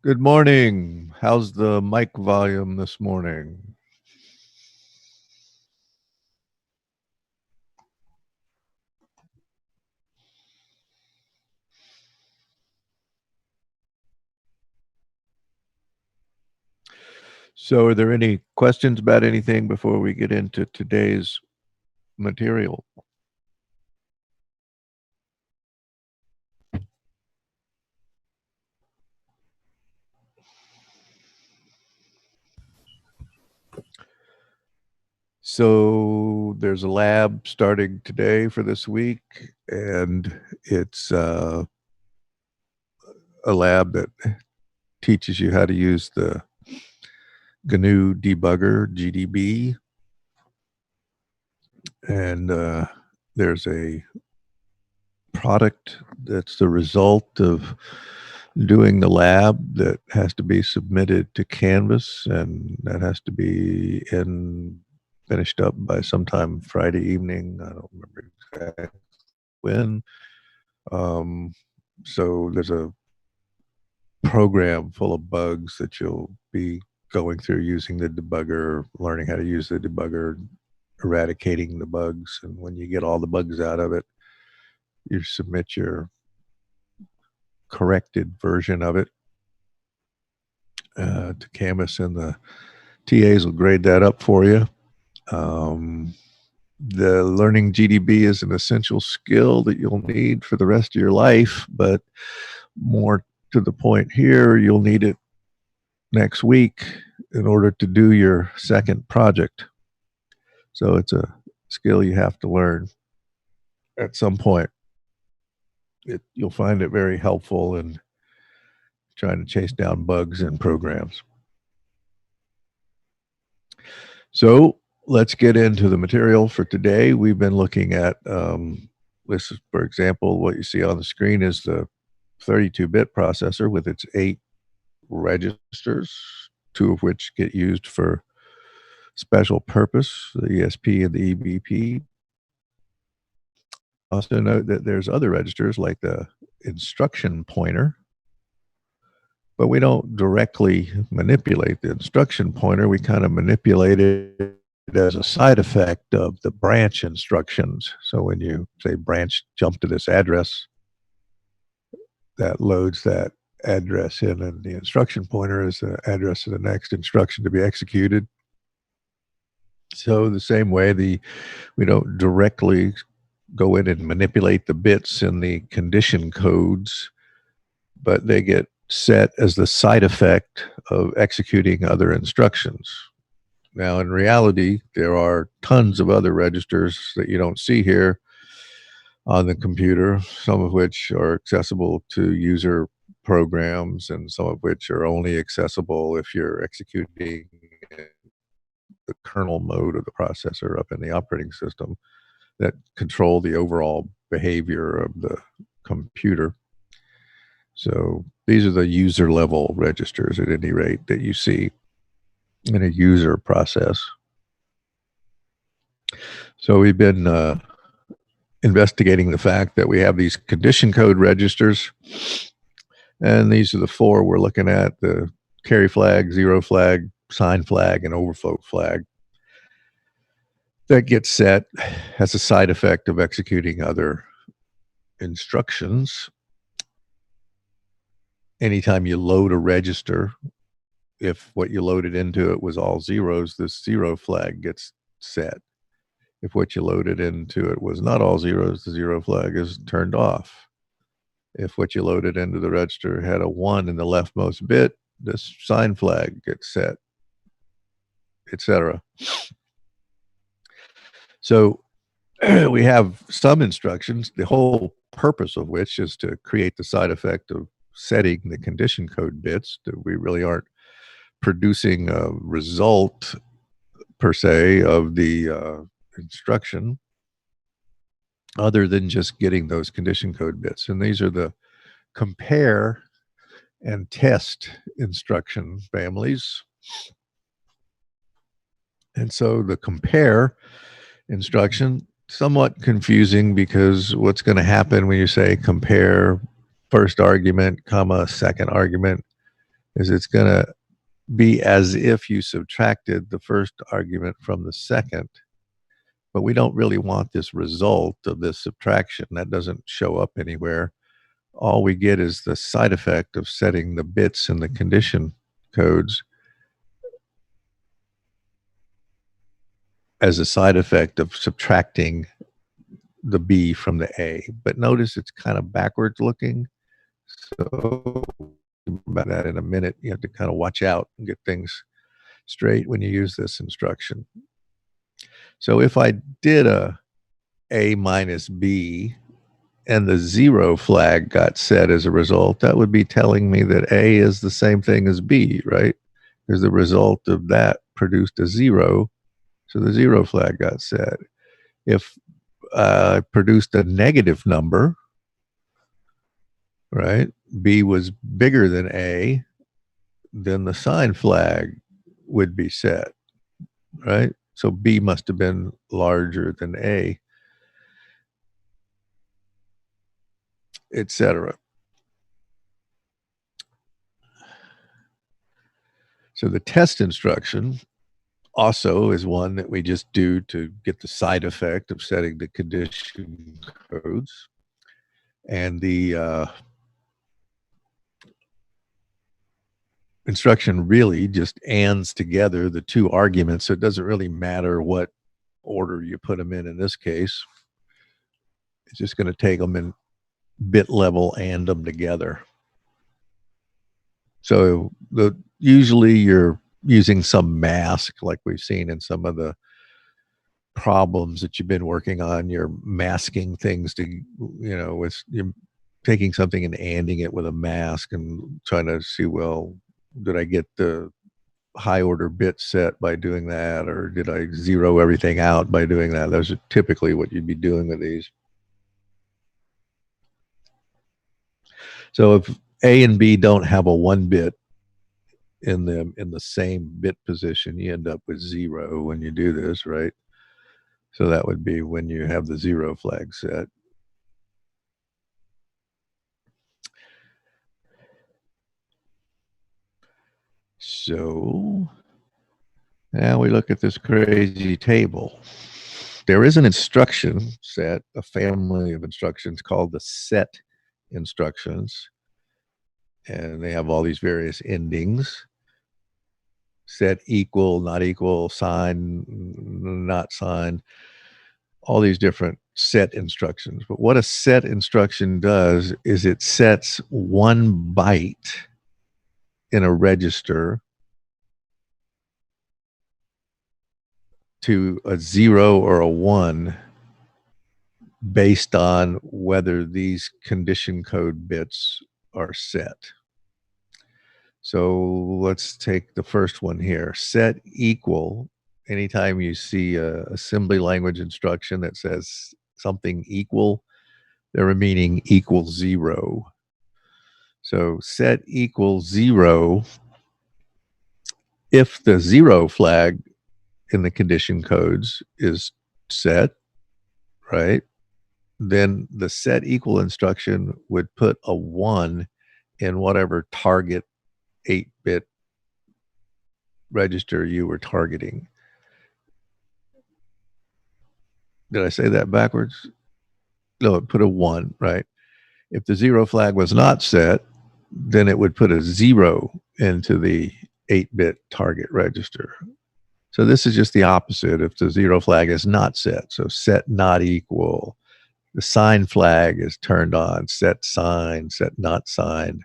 Good morning. How's the mic volume this morning? So, are there any questions about anything before we get into today's material? So, there's a lab starting today for this week, and it's a lab that teaches you how to use the GNU debugger, GDB, and there's a product that's the result of doing the lab that has to be submitted to Canvas, and that has to be finished up by sometime Friday evening. I don't remember exactly when. Um, so there's a program full of bugs that you'll be going through using the debugger, learning how to use the debugger, eradicating the bugs, and when you get all the bugs out of it, you submit your corrected version of it to Canvas, and the TAs will grade that up for you. The learning GDB is an essential skill that you'll need for the rest of your life, but more to the point here, you'll need it next week in order to do your second project. So it's a skill you have to learn at some point. You'll find it very helpful in trying to chase down bugs in programs. So let's get into the material for today. We've been looking at this is, for example, what you see on the screen is the 32-bit processor with its 8 registers, 2 of which get used for special purpose, the ESP and the EBP. Also note that there's other registers like the instruction pointer, but we don't directly manipulate the instruction pointer. We kind of manipulate it as a side effect of the branch instructions. So when you say branch jump to this address, that loads that address in, and the instruction pointer is the address of the next instruction to be executed. So the same way, we don't directly go in and manipulate the bits in the condition codes, but they get set as the side effect of executing other instructions. Now, in reality, there are tons of other registers that you don't see here on the computer, some of which are accessible to user programs, and some of which are only accessible if you're executing the kernel mode of the processor up in the operating system that control the overall behavior of the computer. So these are the user level registers at any rate that you see in a user process. So we've been investigating the fact that we have these condition code registers, and these are the 4 we're looking at: the carry flag, zero flag, sign flag, and overflow flag. That gets set as a side effect of executing other instructions. Anytime you load a register, if what you loaded into it was all zeros, this zero flag gets set. If what you loaded into it was not all zeros, the zero flag is turned off. If what you loaded into the register had a 1 in the leftmost bit, this sign flag gets set. etc. So we have some instructions, the whole purpose of which is to create the side effect of setting the condition code bits, that we really aren't producing a result per se of the instruction other than just getting those condition code bits. And these are the compare and test instruction families. And so the compare instruction, somewhat confusing, because what's going to happen when you say compare first argument, comma, second argument, is it's going to be as if you subtracted the first argument from the second. But we don't really want this result of this subtraction. That doesn't show up anywhere. All we get is the side effect of setting the bits in the condition codes as a side effect of subtracting the B from the A. But notice it's kind of backwards looking. So about that in a minute, you have to kind of watch out and get things straight when you use this instruction. So if I did A minus B and the zero flag got set as a result, that would be telling me that A is the same thing as B, right? Because the result of that produced a zero, so the zero flag got set. If produced a negative number, right, B was bigger than A, then the sign flag would be set, right? So B must have been larger than A, etc. So the test instruction also is one that we just do to get the side effect of setting the condition codes. And the instruction really just ands together the two arguments. So it doesn't really matter what order you put them in this case. It's just going to take them in bit level and them together. So usually you're using some mask, like we've seen in some of the problems that you've been working on. You're masking things to, with you're taking something and anding it with a mask and trying to see, well, did I get the high order bit set by doing that, or did I zero everything out by doing that? Those are typically what you'd be doing with these. So if A and B don't have a 1 bit in them in the same bit position, you end up with 0 when you do this, right? So that would be when you have the 0 flag set. So now we look at this crazy table. There is an instruction set, a family of instructions called the set instructions. And they have all these various endings. Set, equal, not equal, sign, not sign, all these different set instructions. But what a set instruction does is it sets 1 byte in a register to a 0 or a 1 based on whether these condition code bits are set. So let's take the first one here. Set equal. Anytime you see a assembly language instruction that says something equal, they're meaning equal 0. So set equal 0. If the 0 flag in the condition codes is set, right, then the set equal instruction would put a 1 in whatever target 8-bit register you were targeting. Did I say that backwards? No, it put a 1, right? If the 0 flag was not set, then it would put a 0 into the 8-bit target register. So this is just the opposite if the 0 flag is not set. So set not equal. The sign flag is turned on. Set sign, set not signed.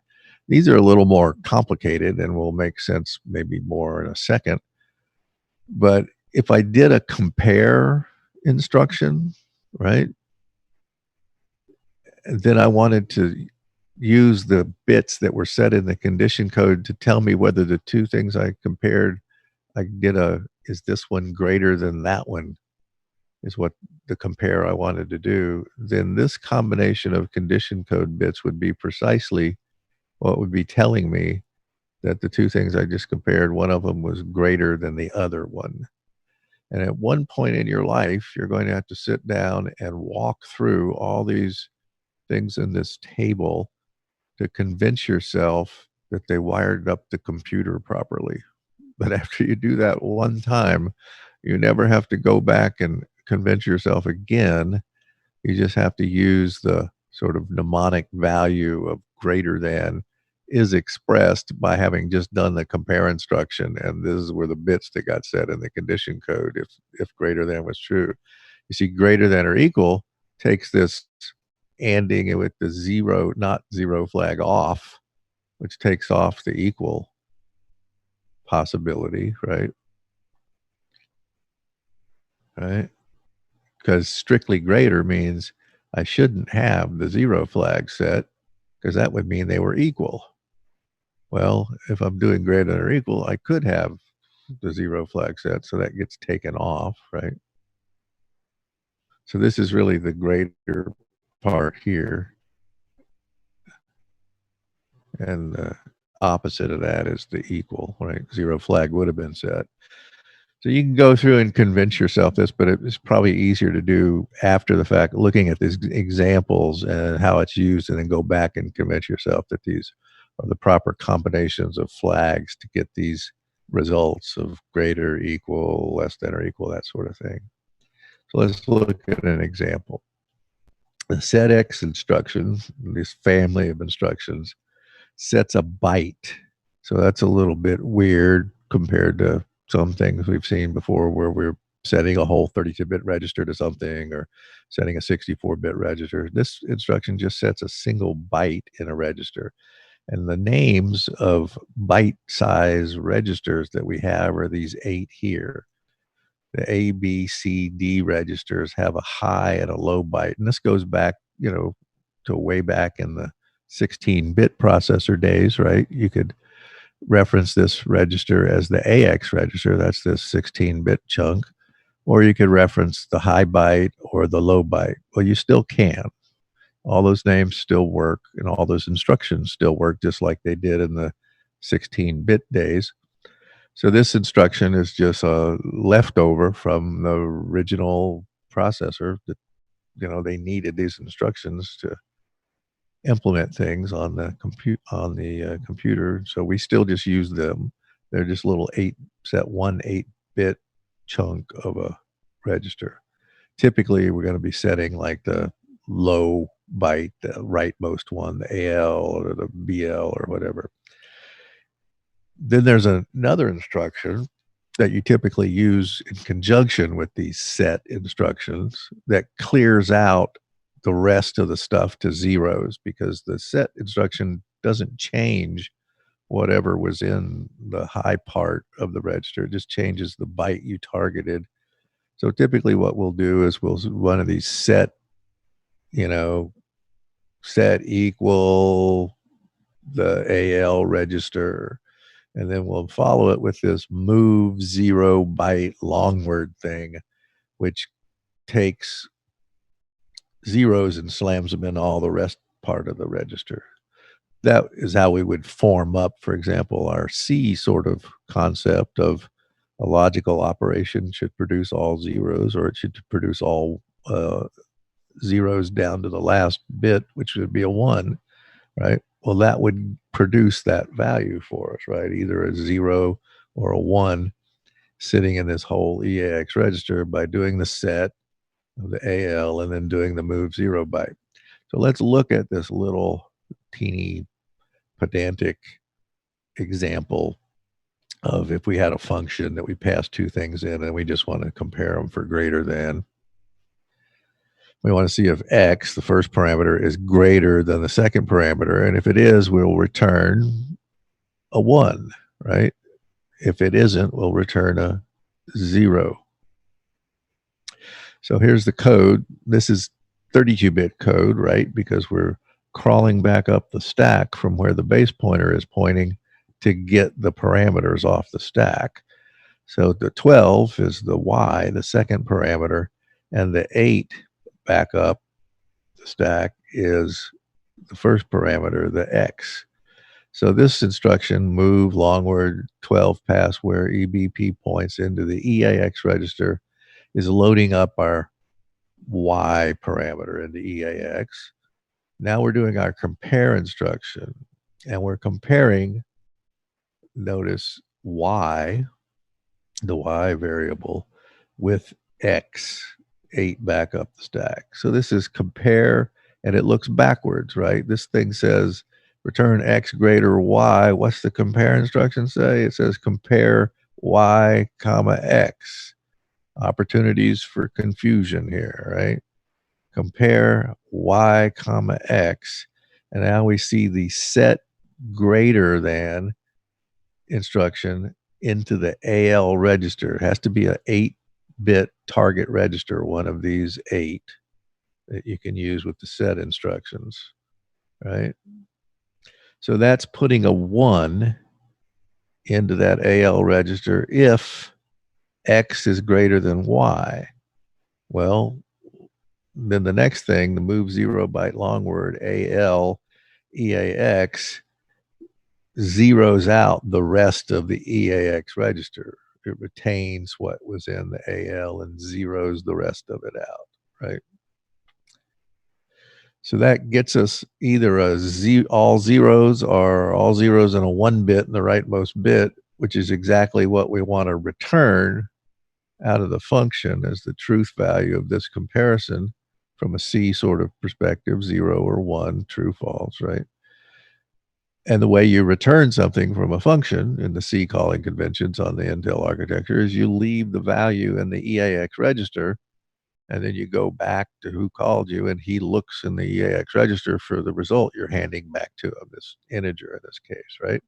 These are a little more complicated and will make sense maybe more in a second. But if I did a compare instruction, right, then I wanted to use the bits that were set in the condition code to tell me whether the two things I compared, I did a, is this one greater than that one, is what the compare I wanted to do, then this combination of condition code bits would be precisely what would be telling me that the two things I just compared, one of them was greater than the other one. And at one point in your life, you're going to have to sit down and walk through all these things in this table to convince yourself that they wired up the computer properly. But after you do that one time, you never have to go back and convince yourself again. You just have to use the sort of mnemonic value of greater than is expressed by having just done the compare instruction. And this is where the bits that got set in the condition code, if greater than was true. You see, greater than or equal takes this ending it with the zero, not zero flag off, which takes off the equal possibility, right? Right? Because strictly greater means I shouldn't have the zero flag set because that would mean they were equal. Well, if I'm doing greater than or equal, I could have the zero flag set, so that gets taken off, right? So this is really the greater part here. And the opposite of that is the equal, right? Zero flag would have been set. So you can go through and convince yourself this, but it's probably easier to do after the fact, looking at these examples and how it's used, and then go back and convince yourself that these are the proper combinations of flags to get these results of greater, equal, less than or equal, that sort of thing. So let's look at an example. The setx instructions, this family of instructions, sets a byte. So that's a little bit weird compared to some things we've seen before where we're setting a whole 32-bit register to something or setting a 64-bit register. This instruction just sets a single byte in a register. And the names of byte size registers that we have are these 8 here. The A, B, C, D registers have a high and a low byte. And this goes back, to way back in the 16-bit processor days, right? You could reference this register as the AX register, that's this 16-bit chunk, or you could reference the high byte or the low byte. Well, you still can. All those names still work, and all those instructions still work just like they did in the 16-bit days. So this instruction is just a leftover from the original processor that, they needed these instructions to implement things on the computer. So we still just use them. They're just little 8-bit chunk of a register. Typically, we're going to be setting like the low byte, the rightmost one, the AL or the BL or whatever. Then there's another instruction that you typically use in conjunction with these set instructions that clears out the rest of the stuff to zeros, because the set instruction doesn't change whatever was in the high part of the register. It just changes the byte you targeted. So typically what we'll do is we'll run these set, set equal the AL register, and then we'll follow it with this move 0 byte long word thing, which takes zeros and slams them in all the rest part of the register. That is how we would form up, for example, our C sort of concept of a logical operation should produce all zeros, or it should produce all zeros down to the last bit, which would be a 1, right? Well, that would produce that value for us, right? Either a 0 or a 1 sitting in this whole EAX register by doing the set of the AL and then doing the move 0 byte. So let's look at this little teeny pedantic example of if we had a function that we pass two things in and we just want to compare them for greater than. We want to see if x, the first parameter, is greater than the second parameter. And if it is, we'll return a 1, right? If it isn't, we'll return a 0. So here's the code. This is 32-bit code, right? Because we're crawling back up the stack from where the base pointer is pointing to get the parameters off the stack. So the 12 is the Y, the second parameter, and the 8 back up the stack is the first parameter, the X. So this instruction, move longward 12 past where EBP points into the EAX register, is loading up our Y parameter into EAX. Now we're doing our compare instruction, and we're comparing, notice, Y, the Y variable, with X, 8 back up the stack. So this is compare, and it looks backwards, right? This thing says return X greater Y. What's the compare instruction say? It says compare Y comma X. Opportunities for confusion here, right? Compare Y comma X. And now we see the set greater than instruction into the AL register. It has to be an 8-bit target register, one of these 8 that you can use with the set instructions, right? So that's putting a 1 into that AL register if X is greater than Y. Well, then the next thing, the move 0 byte long word AL EAX, zeroes out the rest of the EAX register. It retains what was in the AL and zeroes the rest of it out, right? So that gets us either all zeros or all zeros and a 1 bit in the rightmost bit, which is exactly what we want to return out of the function as the truth value of this comparison from a C sort of perspective, 0 or 1, true, false, right? And the way you return something from a function in the C calling conventions on the Intel architecture is you leave the value in the EAX register, and then you go back to who called you, and he looks in the EAX register for the result you're handing back to him, this integer in this case, right?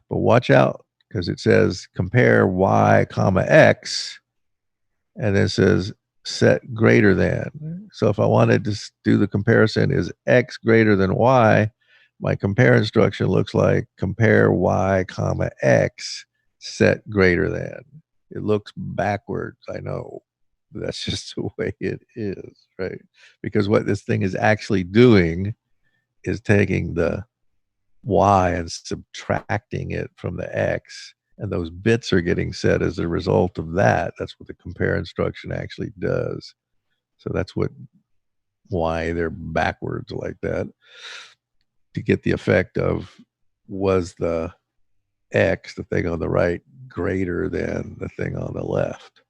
But watch out, because it says compare Y comma X, and then it says set greater than. So if I wanted to do the comparison, is X greater than Y, my compare instruction looks like compare Y comma X set greater than. It looks backwards, I know. But that's just the way it is, right? Because what this thing is actually doing is taking the Y and subtracting it from the X, and those bits are getting set as a result of that. That's what the compare instruction actually does. So that's why they're backwards like that, to get the effect of, was the X, the thing on the right, greater than the thing on the left.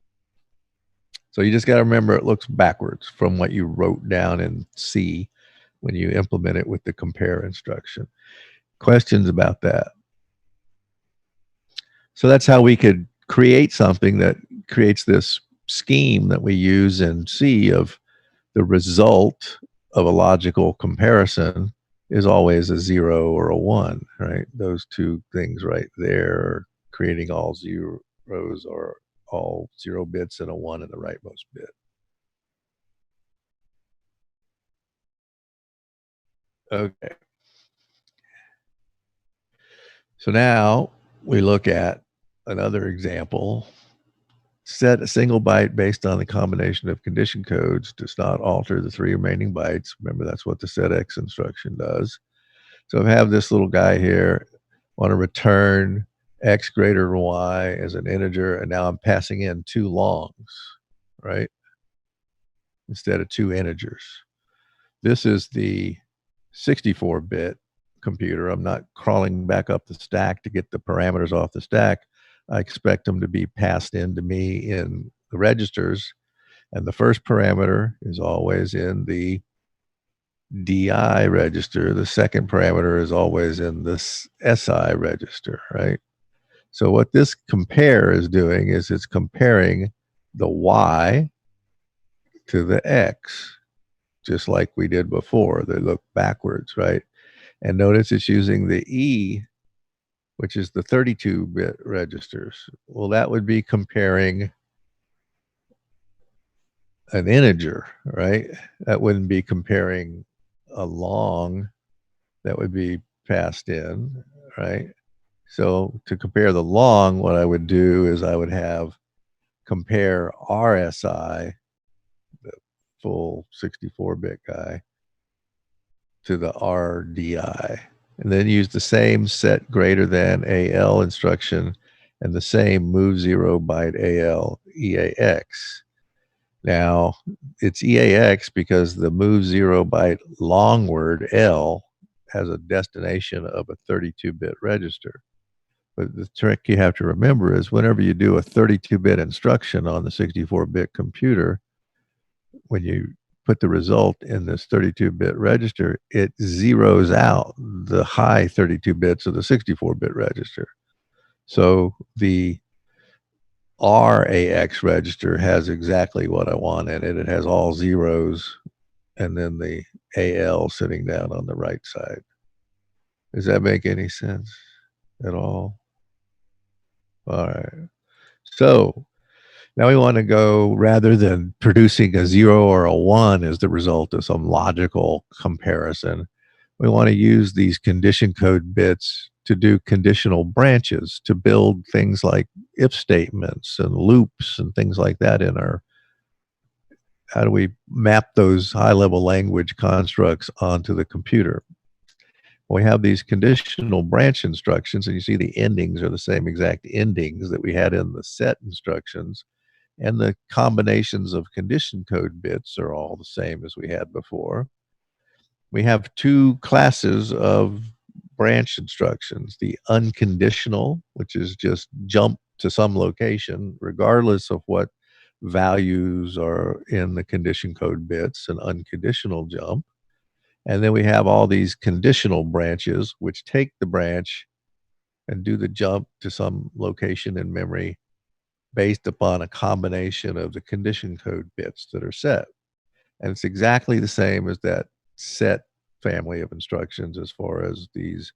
So you just got to remember it looks backwards from what you wrote down in C when you implement it with the compare instruction. Questions about that? So that's how we could create something that creates this scheme that we use in C of the result of a logical comparison is always a 0 or a 1, right? Those two things right there are creating all zeros or all 0 bits and a 1 in the rightmost bit. Okay. So now we look at another example. Set a single byte based on the combination of condition codes does not alter the 3 remaining bytes. Remember, that's what the setx instruction does. So I have this little guy here, want to return x greater than y as an integer, and now I'm passing in 2 longs, right? Instead of 2 integers. This is the 64-bit computer. I'm not crawling back up the stack to get the parameters off the stack. I expect them to be passed in to me in the registers. And the first parameter is always in the DI register. The second parameter is always in this SI register, right? So what this compare is doing is it's comparing the Y to the X, just like we did before. They look backwards, right? And notice it's using the E which is the 32-bit registers. Well, that would be comparing an integer, right? That wouldn't be comparing a long that would be passed in, right? So to compare the long, what I would do is I would have compare RSI, the full 64-bit guy, to the RDI, and then use the same set greater than AL instruction and the same move 0 byte AL EAX. Now, it's EAX because the move 0 byte long word L has a destination of a 32-bit register. But the trick you have to remember is whenever you do a 32-bit instruction on the 64-bit computer, when you put the result in this 32-bit register, it zeroes out the high 32 bits of the 64-bit register. So the RAX register has exactly what I want in it. It has all zeros and then the AL sitting down on the right side. Does that make any sense at all? All right. So now we want to go, rather than producing a 0 or a 1 as the result of some logical comparison, we want to use these condition code bits to do conditional branches to build things like if statements and loops and things like that in our, how do we map those high level language constructs onto the computer? We have these conditional branch instructions, and you see the endings are the same exact endings that we had in the set instructions. And the combinations of condition code bits are all the same as we had before. We have two classes of branch instructions: the unconditional, which is just jump to some location, regardless of what values are in the condition code bits, an unconditional jump. And then we have all these conditional branches, which take the branch and do the jump to some location in memory based upon a combination of the condition code bits that are set. And it's exactly the same as that set family of instructions as far as these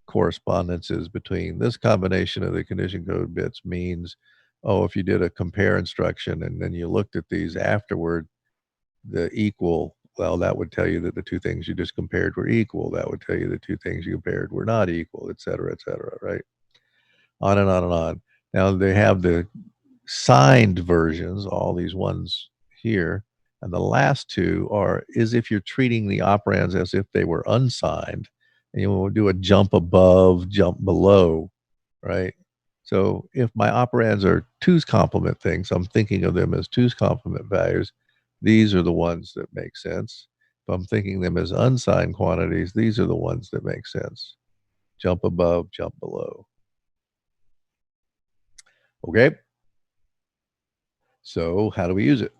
correspondences between this combination of the condition code bits means, oh, if you did a compare instruction and then you looked at these afterward, the equal, well, that would tell you that the two things you just compared were equal. That would tell you the two things you compared were not equal, et cetera, right? On and on and on. Now they have the signed versions, all these ones here. And the last two are is if you're treating the operands as if they were unsigned, and you will do a jump above, jump below, right? So if my operands are two's complement things, I'm thinking of them as two's complement values. These are the ones that make sense. If I'm thinking them as unsigned quantities, these are the ones that make sense. Jump above, jump below. Okay? So how do we use it?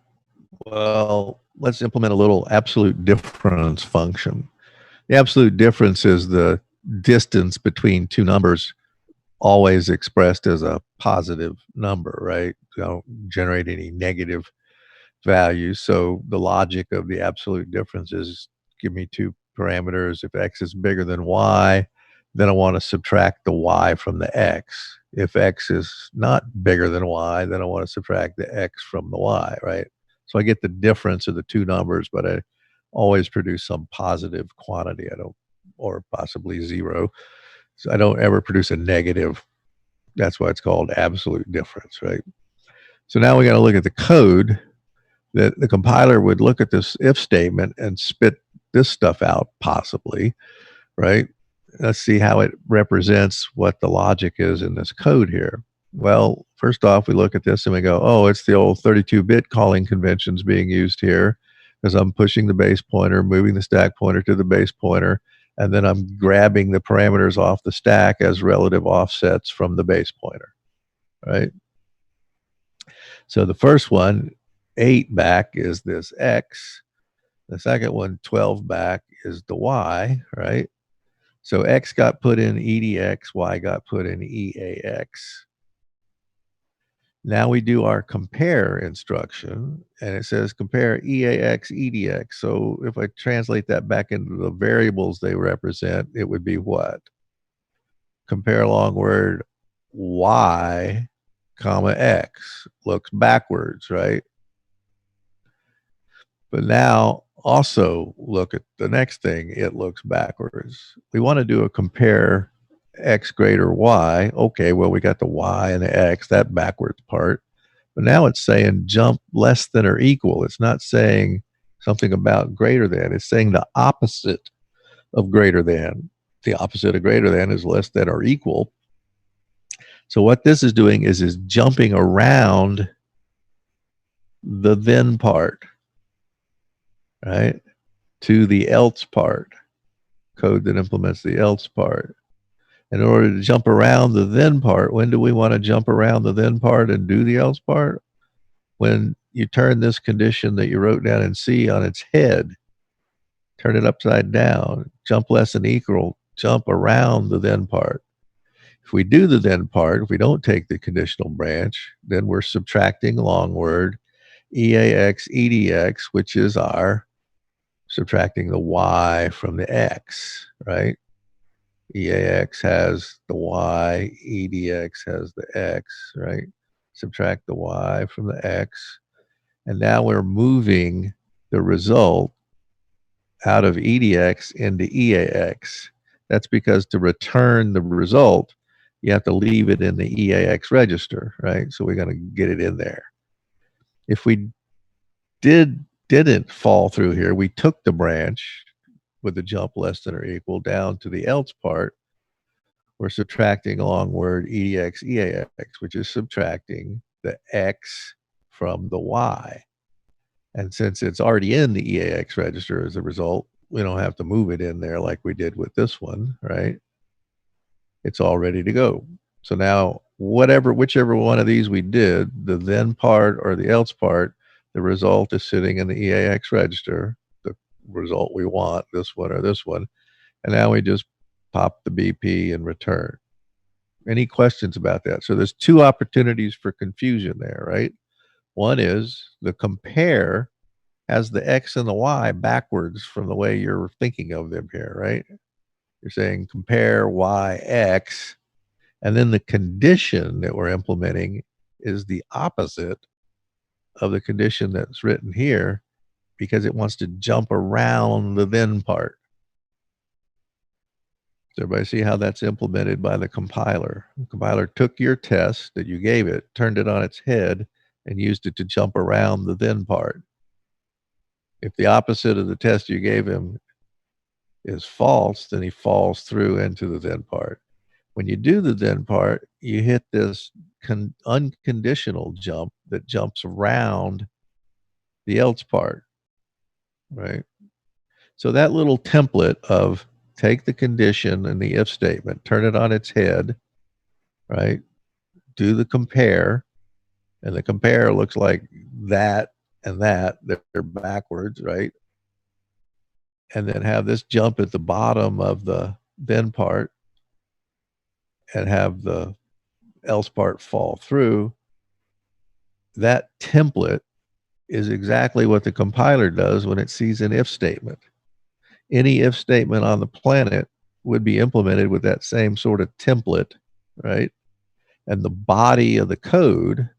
Well, let's implement a little absolute difference function. The absolute difference is the distance between two numbers always expressed as a positive number, right? Don't generate any negative values. So the logic of the absolute difference is give me two parameters. If x is bigger than y, then I want to subtract the y from the x. If x is not bigger than y, then I want to subtract the x from the y, right? So I get the difference of the two numbers, but I always produce some positive quantity. I don't, or possibly zero. So I don't ever produce a negative. That's why it's called absolute difference, right? So now we got to look at the code that the compiler would look at this if statement and spit this stuff out, possibly, right? Let's see how it represents what the logic is in this code here. Well, first off, we look at this and we go, oh, it's the old 32-bit calling conventions being used here because I'm pushing the base pointer, moving the stack pointer to the base pointer, and then I'm grabbing the parameters off the stack as relative offsets from the base pointer, right? So the first one, 8 back, is this x. The second one, 12 back, is the y, right? So x got put in EDX, y got put in EAX. Now we do our compare instruction, and it says compare EAX, EDX. So if I translate that back into the variables they represent, it would be what? compare long word y, comma, x. Looks backwards, right? But now also look at the next thing. It looks backwards. We want to do a compare x greater y. Okay, well, we got the y and the x, that backwards part. But now it's saying jump less than or equal. It's not saying something about greater than. It's saying the opposite of greater than. The opposite of greater than is less than or equal. So what this is doing is jumping around the then part, right, to the else part, code that implements the else part. In order to jump around the then part, when do we want to jump around the then part and do the else part? When you turn this condition that you wrote down in C on its head, turn it upside down, jump less than equal, jump around the then part. If we do the then part, if we don't take the conditional branch, then we're subtracting long word EAX, EDX, which is our subtracting the y from the x, right? EAX has the y, EDX has the x, right? Subtract the y from the x. And now we're moving the result out of EDX into EAX. That's because to return the result, you have to leave it in the EAX register, right? So we're going to get it in there. If we didn't fall through here, we took the branch with the jump less than or equal down to the else part. We're subtracting long word EDX, EAX, which is subtracting the x from the y. And since it's already in the EAX register as a result, we don't have to move it in there like we did with this one, right? It's all ready to go. So now whichever one of these we did, the then part or the else part, the result is sitting in the EAX register, the result we want, this one or this one. And now we just pop the BP and return. Any questions about that? So there's two opportunities for confusion there, right? One is the compare has the X and the Y backwards from the way you're thinking of them here, right? You're saying compare YX, and then the condition that we're implementing is the opposite of the condition that's written here because it wants to jump around the then part. Does everybody see how that's implemented by the compiler? The compiler took your test that you gave it, turned it on its head, and used it to jump around the then part. If the opposite of the test you gave him is false, then he falls through into the then part. When you do the then part, you hit this unconditional jump that jumps around the else part, right? So that little template of take the condition in the if statement, turn it on its head, right? Do the compare, and the compare looks like that and that. They're backwards, right? And then have this jump at the bottom of the then part and have the else part fall through. That template is exactly what the compiler does when it sees an if statement. Any if statement on the planet would be implemented with that same sort of template, right? And the body of the code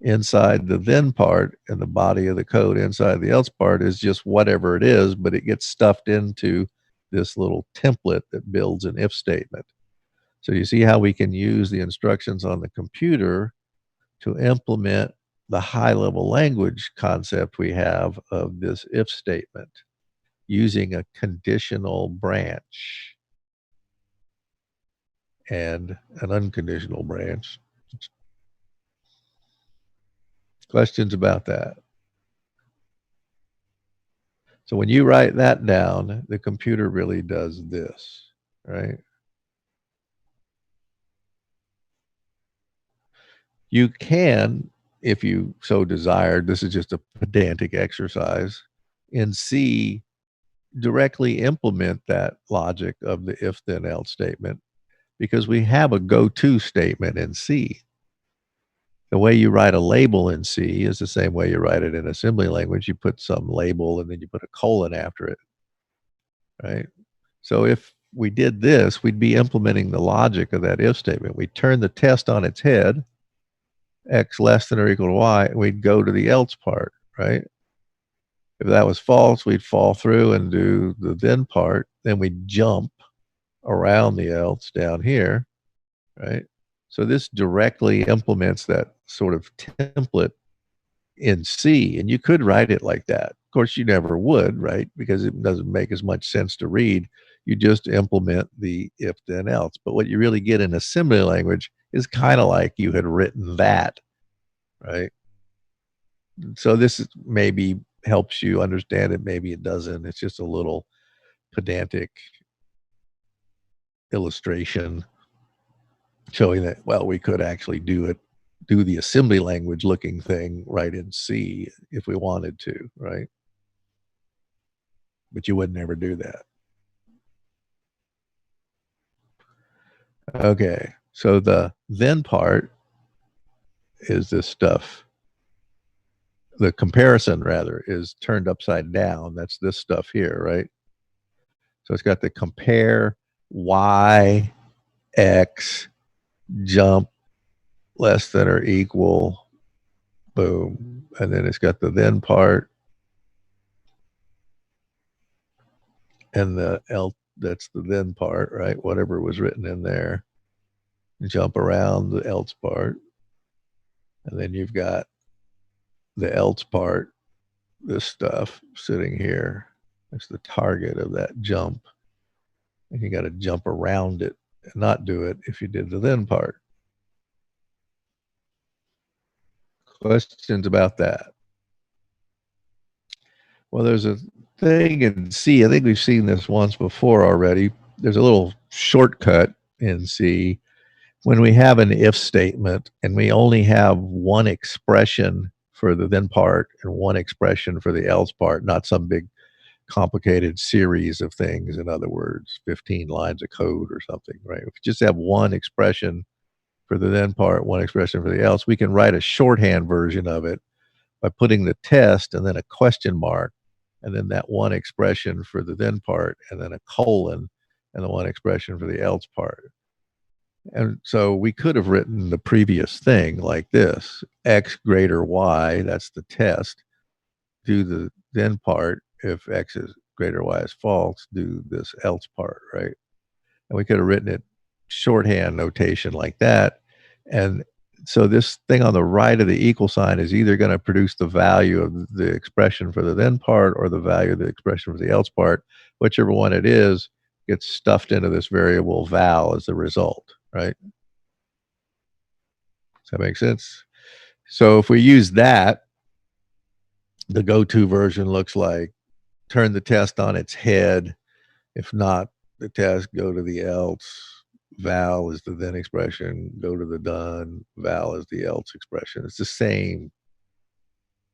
inside the then part and the body of the code inside the else part is just whatever it is, but it gets stuffed into this little template that builds an if statement. So you see how we can use the instructions on the computer to implement the high-level language concept we have of this if statement using a conditional branch and an unconditional branch. Questions about that? So when you write that down, the computer really does this, right? You can, if you so desired, this is just a pedantic exercise, in C, directly implement that logic of the if then else statement because we have a go-to statement in C. The way you write a label in C is the same way you write it in assembly language. You put some label and then you put a colon after it, right? So if we did this, we'd be implementing the logic of that if statement. We'd turn the test on its head, x less than or equal to y, and we'd go to the else part, right? If that was false, we'd fall through and do the then part. Then we'd jump around the else down here, right? So this directly implements that sort of template in C, and you could write it like that. Of course, you never would, right? Because it doesn't make as much sense to read. You just implement the if then else. But what you really get in assembly language is kind of like you had written that, right? So this maybe helps you understand it, maybe it doesn't. It's just a little pedantic illustration showing that, well, we could actually do the assembly language looking thing right in C if we wanted to, right? But you would never do that. Okay, so the then part is this stuff. The comparison, rather, is turned upside down. That's this stuff here, right? So it's got the compare y, x, jump less than or equal, boom. And then it's got the then part and the else, that's the then part, right? Whatever was written in there. Jump around the else part. And then you've got the else part, this stuff sitting here. That's the target of that jump. And you got to jump around it and not do it if you did the then part. Questions about that? Well, there's a thing in C. I think we've seen this once before already. There's a little shortcut in C when we have an if statement and we only have one expression for the then part and one expression for the else part, not some big complicated series of things. In other words, 15 lines of code or something, right? If we just have one expression for the then part, one expression for the else, we can write a shorthand version of it by putting the test and then a question mark and then that one expression for the then part and then a colon and the one expression for the else part. And so we could have written the previous thing like this: x greater y, that's the test, do the then part. If x is greater y is false, do this else part, right? And we could have written it shorthand notation like that. And so this thing on the right of the equal sign is either going to produce the value of the expression for the then part or the value of the expression for the else part. Whichever one it is gets stuffed into this variable val as the result, right? Does that make sense? So if we use that, the go-to version looks like turn the test on its head. If not the test, go to the else. Val is the then expression, go to the done. Val is the else expression. It's the same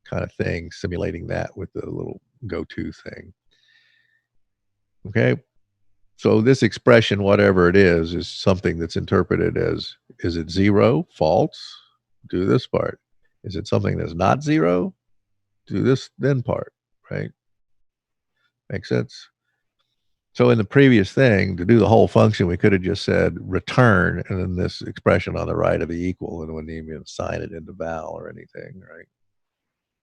kind of thing, simulating that with the little go-to thing. Okay. So this expression, whatever it is something that's interpreted as, is it zero, false? Do this part. Is it something that's not zero? Do this then part, right? Make sense? So in the previous thing, to do the whole function, we could have just said return and then this expression on the right of the equal, and wouldn't even assign it into val or anything, right?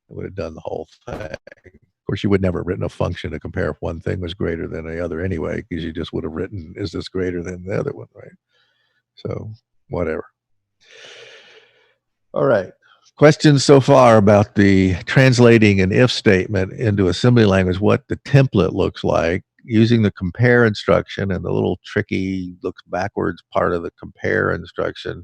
It would have done the whole thing. Of course, you would never have written a function to compare if one thing was greater than the other anyway, because you just would have written, is this greater than the other one, right? So whatever. All right. Questions so far about the translating an if statement into assembly language, what the template looks like using the compare instruction and the little tricky looks backwards part of the compare instruction,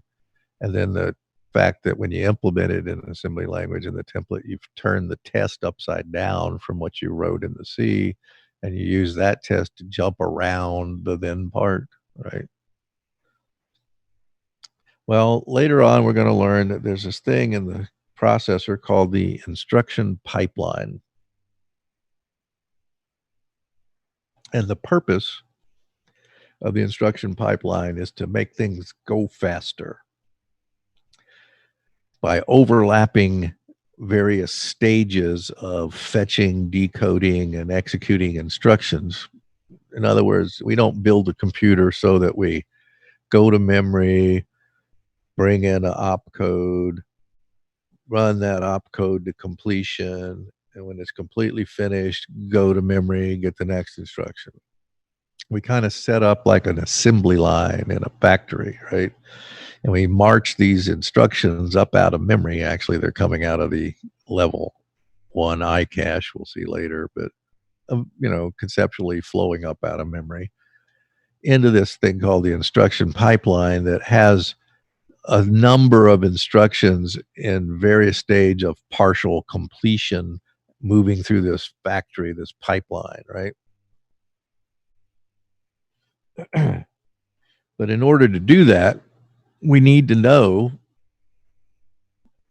and then the fact that when you implement it in assembly language in the template, you've turned the test upside down from what you wrote in the C, and you use that test to jump around the then part, right? Well, later on, we're going to learn that there's this thing in the processor called the instruction pipeline. And the purpose of the instruction pipeline is to make things go faster by overlapping various stages of fetching, decoding, and executing instructions. In other words, we don't build a computer so that we go to memory, bring in an opcode, run that opcode to completion, and when it's completely finished, go to memory, get the next instruction. We kind of set up like an assembly line in a factory, right? And we march these instructions up out of memory. Actually, they're coming out of the level one iCache, we'll see later, but conceptually flowing up out of memory into this thing called the instruction pipeline that has a number of instructions in various stage of partial completion moving through this factory, this pipeline, right? But in order to do that, we need to know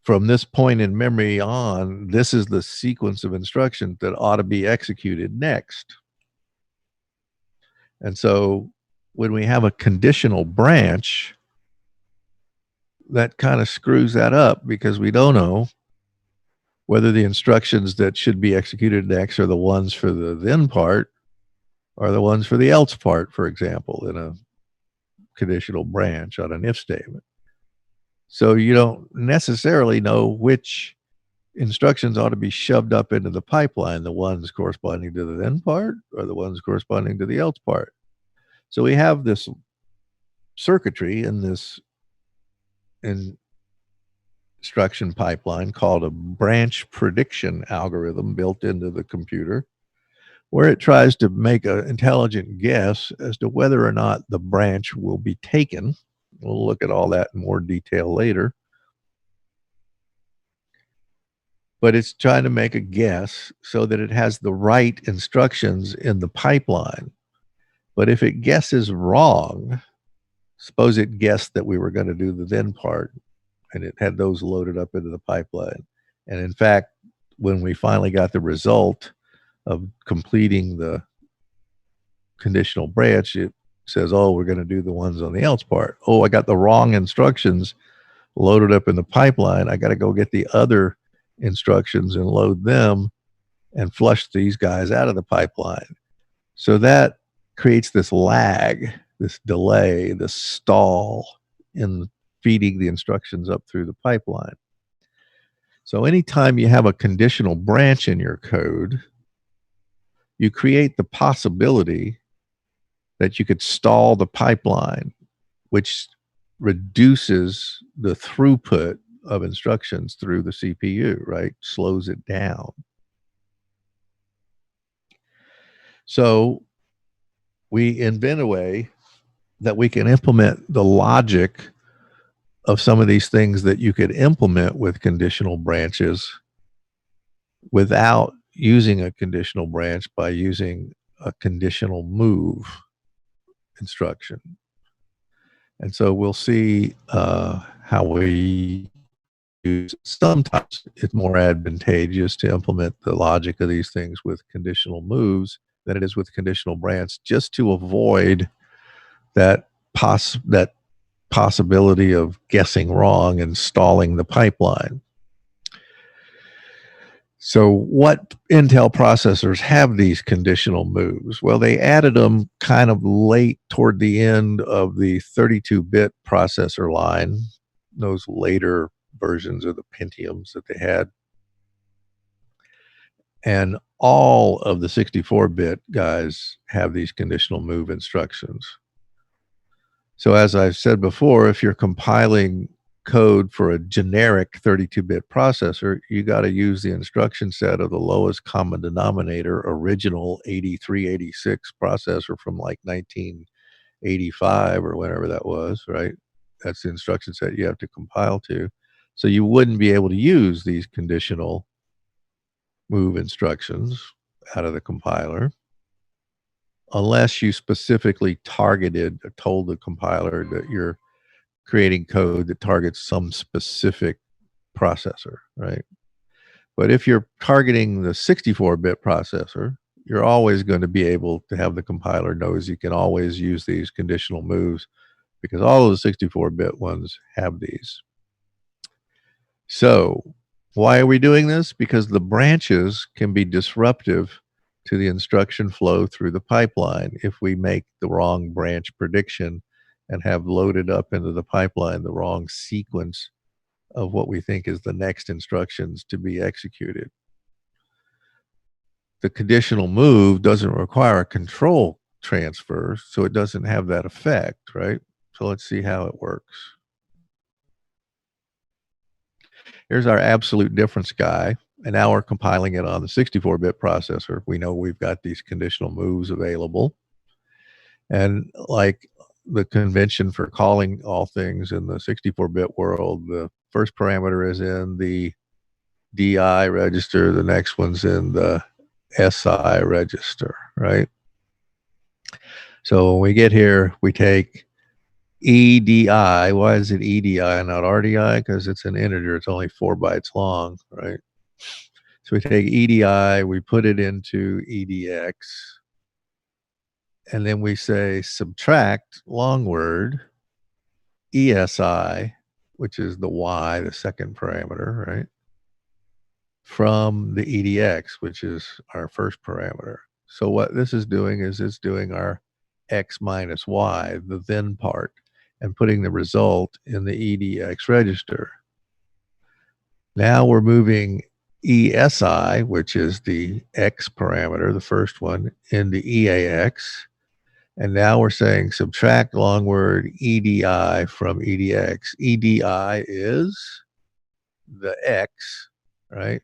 from this point in memory on, this is the sequence of instructions that ought to be executed next. And so when we have a conditional branch, that kind of screws that up because we don't know whether the instructions that should be executed next are the ones for the then part or the ones for the else part, for example, in a conditional branch on an if statement. So you don't necessarily know which instructions ought to be shoved up into the pipeline, the ones corresponding to the then part or the ones corresponding to the else part. So we have this circuitry in this instruction pipeline called a branch prediction algorithm built into the computer, where it tries to make an intelligent guess as to whether or not the branch will be taken. We'll look at all that in more detail later. But it's trying to make a guess so that it has the right instructions in the pipeline. But if it guesses wrong, suppose it guessed that we were going to do the then part, and it had those loaded up into the pipeline. And in fact, when we finally got the result of completing the conditional branch, it says, oh, we're going to do the ones on the else part. Oh, I got the wrong instructions loaded up in the pipeline. I got to go get the other instructions and load them and flush these guys out of the pipeline. So that creates this lag, this delay, this stall in feeding the instructions up through the pipeline. So anytime you have a conditional branch in your code, you create the possibility that you could stall the pipeline, which reduces the throughput of instructions through the CPU, right? Slows it down. So we invent a way that we can implement the logic of some of these things that you could implement with conditional branches without using a conditional branch by using a conditional move instruction. And so we'll see how we use. Sometimes it's more advantageous to implement the logic of these things with conditional moves than it is with conditional branch, just to avoid that possibility of guessing wrong and stalling the pipeline. So what Intel processors have these conditional moves? Well, they added them kind of late toward the end of the 32-bit processor line, those later versions of the Pentiums that they had. And all of the 64-bit guys have these conditional move instructions. So as I've said before, if you're compiling code for a generic 32-bit processor, you got to use the instruction set of the lowest common denominator original 8386 processor from like 1985 or whenever that was, right? That's the instruction set you have to compile to. So you wouldn't be able to use these conditional move instructions out of the compiler unless you specifically targeted or told the compiler that you're creating code that targets some specific processor, right? But if you're targeting the 64-bit processor, you're always going to be able to have the compiler knows you can always use these conditional moves because all of the 64-bit ones have these. So why are we doing this? Because the branches can be disruptive to the instruction flow through the pipeline if we make the wrong branch prediction and have loaded up into the pipeline the wrong sequence of what we think is the next instructions to be executed. The conditional move doesn't require a control transfer, so it doesn't have that effect, right? So let's see how it works. Here's our absolute difference guy, and now we're compiling it on the 64-bit processor. We know we've got these conditional moves available. And like the convention for calling all things in the 64-bit world, the first parameter is in the DI register, the next one's in the SI register, right? So when we get here, we take EDI. Why is it EDI and not RDI? Because it's an integer. It's only 4 bytes long, right? So we take EDI, we put it into EDX, and then we say subtract long word ESI, which is the Y, the second parameter, right, from the EDX, which is our first parameter. So what this is doing is it's doing our X minus Y, the then part, and putting the result in the EDX register. Now we're moving ESI, which is the X parameter, the first one, into EAX. And now we're saying subtract long word EDI from EDX. EDI is the X, right?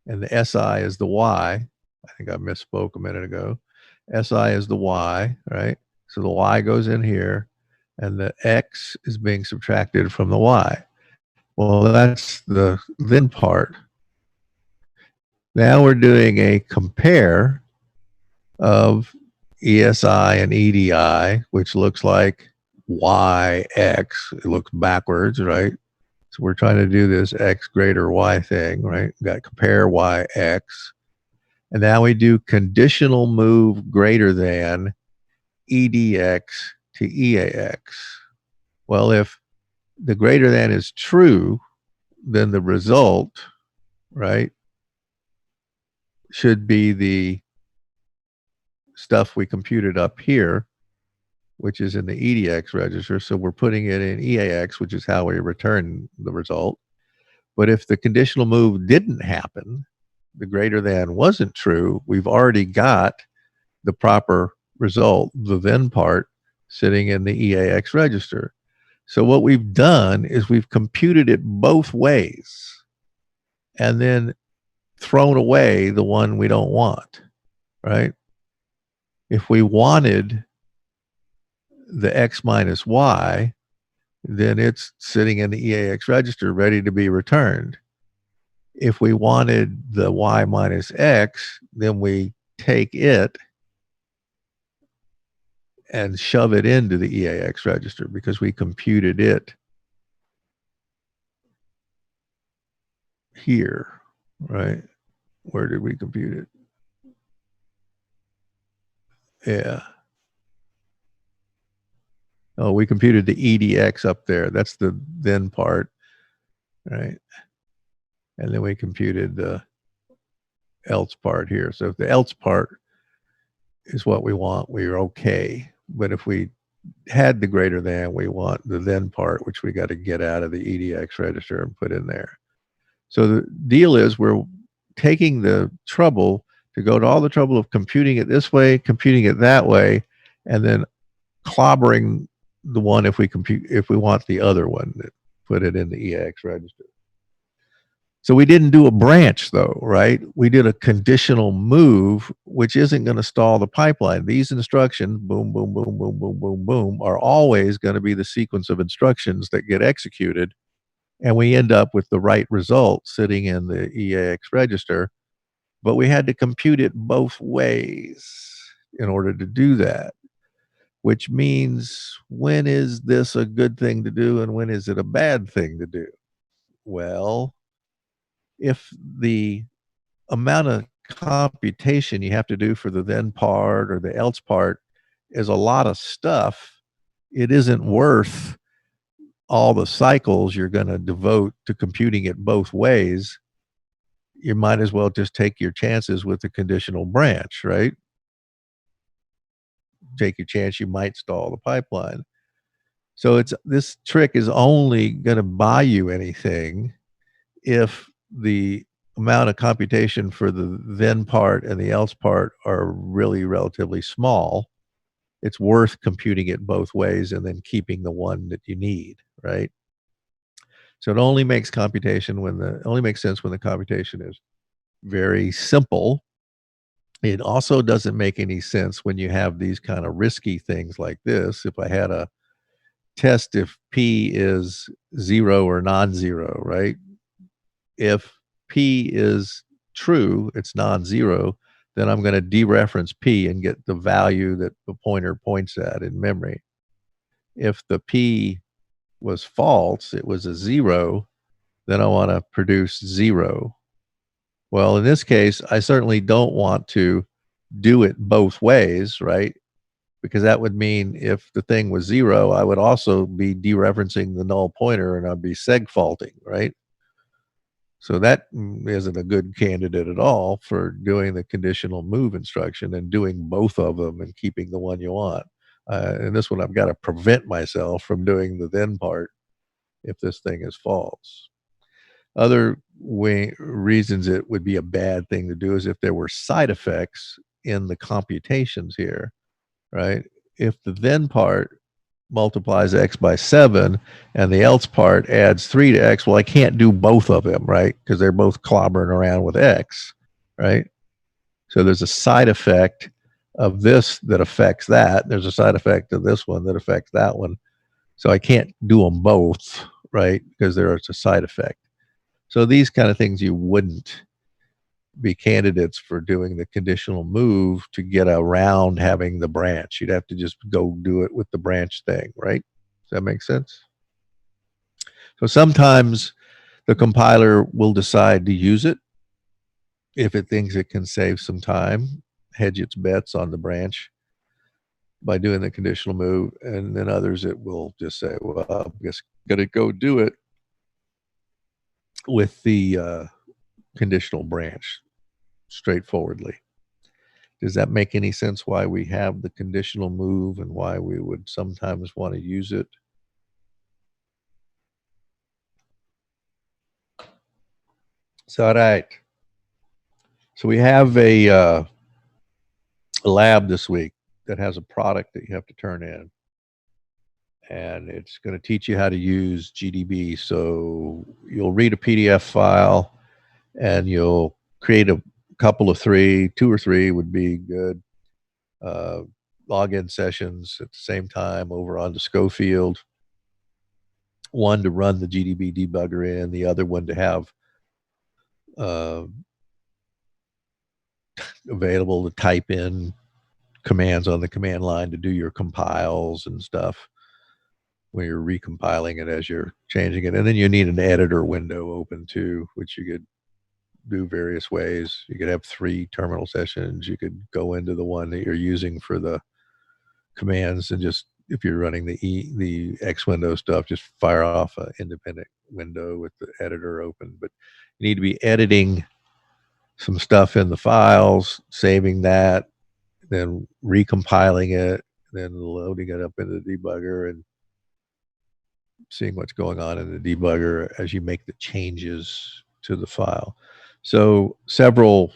And the SI is the Y. I think I misspoke a minute ago. SI is the Y, right? So the Y goes in here, and the X is being subtracted from the Y. Well, that's the then part. Now we're doing a compare of ESI and EDI, which looks like YX. It looks backwards, right? So we're trying to do this X greater Y thing, right? We've got compare YX. And now we do conditional move greater than EDX to EAX. Well, if the greater than is true, then the result, right, should be the stuff we computed up here, which is in the EDX register. So we're putting it in EAX, which is how we return the result. But if the conditional move didn't happen, the greater than wasn't true, we've already got the proper result, the then part, sitting in the EAX register. So what we've done is we've computed it both ways and then thrown away the one we don't want, right? If we wanted the X minus Y, then it's sitting in the EAX register ready to be returned. If we wanted the Y minus X, then we take it and shove it into the EAX register because we computed it here, right? Where did we compute it? Yeah. Oh, we computed the EDX up there. That's the then part, right? And then we computed the else part here. So if the else part is what we want, we're okay. But if we had the greater than, we want the then part, which we got to get out of the EDX register and put in there. So the deal is we're taking the trouble to go to all the trouble of computing it this way, computing it that way, and then clobbering the one if we want the other one, that put it in the EAX register. So we didn't do a branch though, right? We did a conditional move, which isn't going to stall the pipeline. These instructions, boom, boom, boom, boom, boom, boom, boom, are always going to be the sequence of instructions that get executed. And we end up with the right result sitting in the EAX register. But we had to compute it both ways in order to do that, which means when is this a good thing to do and when is it a bad thing to do? Well, if the amount of computation you have to do for the then part or the else part is a lot of stuff, it isn't worth all the cycles you're going to devote to computing it both ways. you might as well just take your chances with the conditional branch, right? Take your chance, you might stall the pipeline. So it's this trick is only going to buy you anything if the amount of computation for the then part and the else part are really relatively small. It's worth computing it both ways and then keeping the one that you need, right? So it only makes computation when the only makes sense when the computation is very simple. It also doesn't make any sense when you have these kind of risky things like this. If I had a test if P is zero or non-zero, right? If P is true, it's non-zero, then I'm going to dereference P and get the value that the pointer points at in memory. If the P was false, it was a zero, then I want to produce zero. Well, in this case, I certainly don't want to do it both ways, right? Because that would mean if the thing was zero, I would also be dereferencing the null pointer and I'd be seg faulting, right? So that isn't a good candidate at all for doing the conditional move instruction and doing both of them and keeping the one you want. And this one, I've got to prevent myself from doing the then part if this thing is false. Other reasons it would be a bad thing to do is if there were side effects in the computations here, right? If the then part multiplies x by 7 and the else part adds 3 to x, well, I can't do both of them, right? Because they're both clobbering around with x, right? So there's a side effect of this that affects that. There's a side effect of this one that affects that one. So I can't do them both, right? Because there's a side effect. So these kind of things you wouldn't be candidates for doing the conditional move to get around having the branch. You'd have to just go do it with the branch thing, right? Does that make sense? So sometimes the compiler will decide to use it if it thinks it can save some time, hedge its bets on the branch by doing the conditional move. And then others, it will just say, well, I'm just going to go do it with the conditional branch straightforwardly. Does that make any sense why we have the conditional move and why we would sometimes want to use it? So, all right. So we have a lab this week that has a product that you have to turn in. And it's going to teach you how to use GDB. So you'll read a PDF file and you'll create a couple of two or three would be good. Login sessions at the same time over onto Schofield. One to run the GDB debugger in, the other one to have available to type in commands on the command line to do your compiles and stuff when you're recompiling it as you're changing it. And then you need an editor window open too, which you could do various ways. You could have 3 terminal sessions. You could go into the one that you're using for the commands and just, if you're running the X window stuff, just fire off an independent window with the editor open. But you need to be editing some stuff in the files, saving that, then recompiling it, then loading it up into the debugger and seeing what's going on in the debugger as you make the changes to the file. So several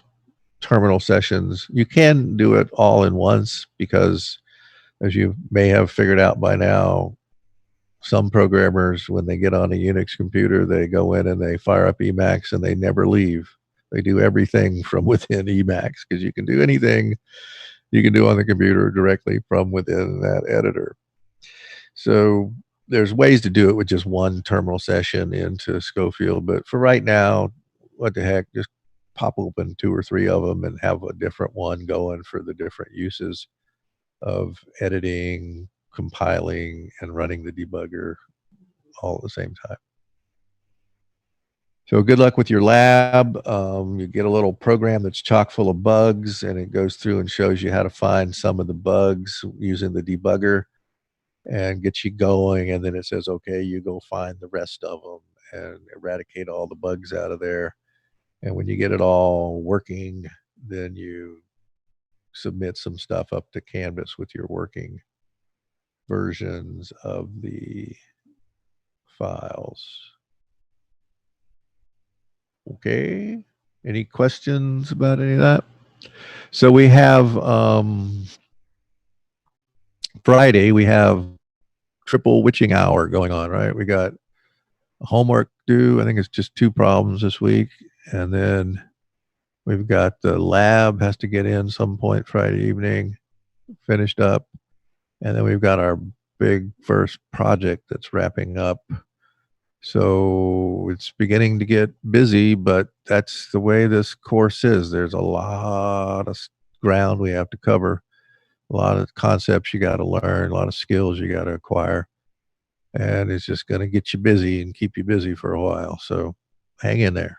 terminal sessions. You can do it all in once because, as you may have figured out by now, some programmers, when they get on a Unix computer, they go in and they fire up Emacs and they never leave. They do everything from within Emacs because you can do anything you can do on the computer directly from within that editor. So there's ways to do it with just one terminal session into Schofield, but for right now, what the heck, just pop open 2 or 3 of them and have a different one going for the different uses of editing, compiling, and running the debugger all at the same time. So good luck with your lab. You get a little program that's chock full of bugs, and it goes through and shows you how to find some of the bugs using the debugger and gets you going. And then it says, okay, you go find the rest of them and eradicate all the bugs out of there. And when you get it all working, then you submit some stuff up to Canvas with your working versions of the files. Okay. Any questions about any of that? So we have Friday, we have triple witching hour going on, right? We got homework due. I think it's just 2 problems this week. And then we've got the lab has to get in some point Friday evening, finished up. And then we've got our big first project that's wrapping up. So it's beginning to get busy, but that's the way this course is. There's a lot of ground we have to cover, a lot of concepts you got to learn, a lot of skills you got to acquire. And it's just going to get you busy and keep you busy for a while. So hang in there.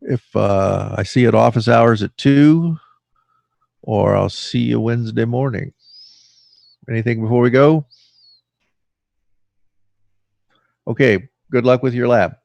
If I see you at office hours at 2, or I'll see you Wednesday morning. Anything before we go? Okay, good luck with your lab.